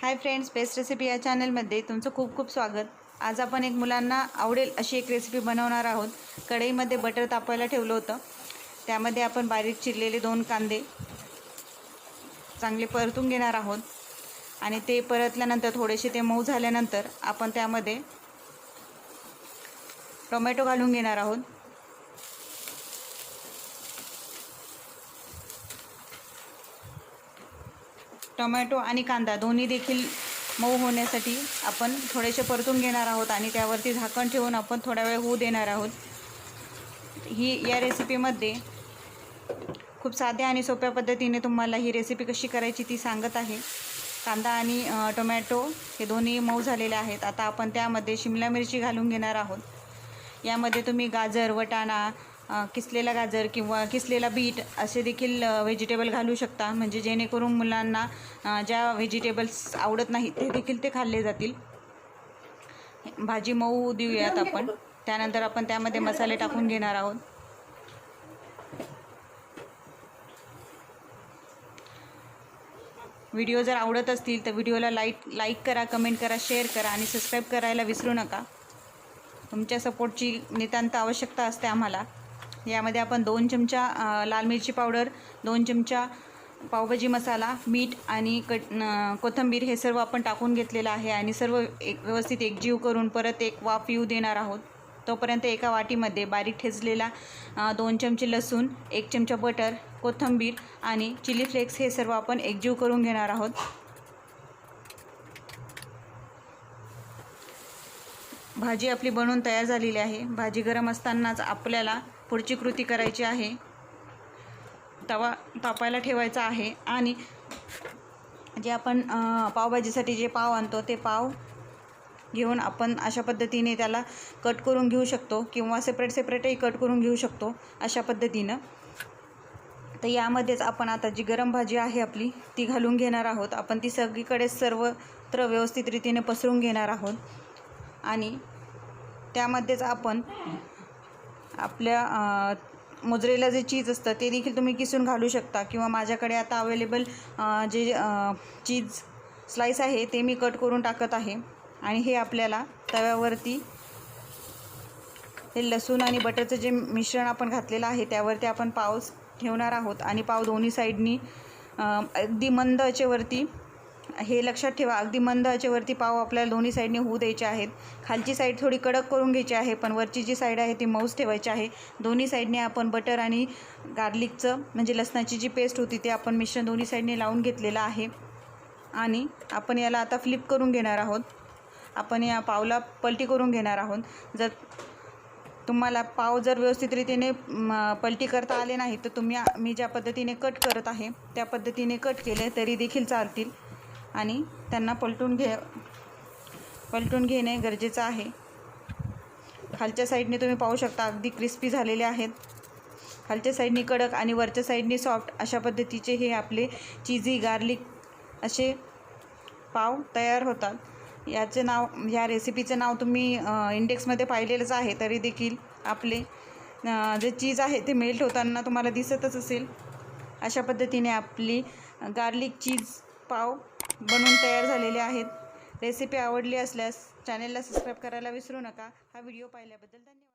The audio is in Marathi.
हाय फ्रेंड्स, बेस्ट रेसिपी या चॅनलमध्ये तुमचं खूप खूप स्वागत। आज आपण एक मुलांना आवडेल अशी एक रेसिपी बनवणार आहोत। कढईमध्ये बटर तापायला ठेवलं होतं, त्यामध्ये आपण बारीक चिरलेले 2 कांदे चांगले परतून घेणार आहोत आणि ते परतल्यानंतर थोडेसे ते मऊ झाल्यानंतर आपण त्यामध्ये टोमॅटो घालून घेणार आहोत। टोमॅटो आणि कांदा दोन्ही देखील मऊ होण्यासाठी आपण थोडेसे परतून घेणार आहोत आणि त्यावरती झाकण ठेवून आपण थोडा वेळ होऊ देणार आहोत। या रेसिपीमध्ये खूप साध्या आणि सोप्या पद्धतीने तुम्हाला ही रेसिपी कशी करायची ती सांगत आहे। कांदा आणि टोमॅटो हे दोन्ही मऊ झालेले आहेत। आता आपण त्यामध्ये शिमला मिरची घालून घेणार आहोत। यामध्ये तुम्ही गाजर, वटाणा, किसलेला गाजर किंवा किसलेला बीट असे देखील व्हेजिटेबल घालू शकता, म्हणजे जेणेकरून मुलांना ज्या व्हेजिटेबल्स आवडत नाही ते देखील ते खाल्ले जातील। भाजी मऊ देऊयात आपण। त्यानंतर आपण त्यामध्ये मसाले टाकून घेणार आहोत। व्हिडिओ जर आवडत असतील तर व्हिडिओला लाईक करा, कमेंट करा, शेअर करा आणि सबस्क्राईब करायला विसरू नका। तुमच्या सपोर्टची नितांत आवश्यकता असते आम्हाला। यामध्ये आपण 2 चमचा लाल मिरची पावडर, 2 चमचा पावभाजी मसाला, मीठ आणि कोथंबीर हे सर्व आपण टाकून घेतलेलं आहे आणि सर्व व्यवस्थित एकजीव करून परत एक वाफ येऊ देणार आहोत। तोपर्यंत एका वाटीमध्ये बारीक ठेचलेला 2 चमचे लसूण, 1 चमचा बटर, कोथंबीर आणि चिली फ्लेक्स हे सर्व आपण एकजीव करून घेणार आहोत। भाजी आपली बनवून तयार झालेली आहे। भाजी गरम असतानाच आपल्याला पुढची कृती करायची आहे। तवा तापायला ठेवायचा आहे आणि जे आपण पावभाजीसाठी जे पाव आणतो ते पाव घेऊन आपण अशा पद्धतीने त्याला कट करून घेऊ शकतो किंवा सेपरेटही कट करून घेऊ शकतो अशा पद्धतीनं। तर यामध्येच आपण आता जी गरम भाजी आहे आपली ती घालून घेणार आहोत। आपण ती सगळीकडे सर्वत्र व्यवस्थित रीतीने पसरून घेणार आहोत आणि त्यामध्येच आपण आपल्या मोजरेला जे चीज असतं ते देखील तुम्ही किसून घालू शकता किंवा माझ्याकडे आता अवेलेबल जे चीज स्लाइस आहे ते मी कट करून टाकत आहे आणि हे आपल्याला तव्यावरती हे लसूण आणि बटरचं जे मिश्रण आपण घातलेलं आहे त्यावरती आपण पाव ठेवणार आहोत आणि पाव दोन्ही साईडनी अगदी मंद आचेवरती, हे लक्षात ठेवा, अगदी मंद आचेवरती पाव आपल्याला दोन्ही साईडने होऊ द्यायचे आहेत। खालची साईड थोडी कडक करून घ्यायची आहे पण वरची जी साईड आहे ती मऊच ठेवायची आहे। दोन्ही साईडने आपण बटर आणि गार्लिकचं म्हणजे लसणाची जी पेस्ट होती ते आपण मिश्रण दोन्ही साईडने लावून घेतलेलं आहे आणि आपण याला आता फ्लिप करून घेणार आहोत। आपण या पावला पलटी करून घेणार आहोत। जर तुम्हाला पाव जर व्यवस्थित रीतीने पलटी करता आले नाही तर मी ज्या पद्धतीने कट करत आहे त्या पद्धतीने कट केले तरी देखील चालतील आणि त्यांना पलटून घेणे गरजेचं आहे। खालच्या साईडने तुम्ही पाहू शकता अगदी क्रिस्पी झालेले आहेत। खालच्या साईडनी कडक आणि वरच्या साईडनी सॉफ्ट अशा पद्धतीचे हे आपले चीजी गार्लिक असे पाव तयार होतात। या रेसिपीचं नाव तुम्ही इंडेक्समध्ये पाहिलेलंच आहे, तरी देखील आपले जे चीज आहे ते मेल्ट होताना तुम्हाला दिसतच असेल। अशा पद्धतीने आपली गार्लिक चीज पाव बनवून तयार झालेले आहेत। रेसिपी आवडली असल्यास चॅनलला सबस्क्राईब करायला विसरू नका। हा व्हिडिओ पाहिल्याबद्दल धन्यवाद।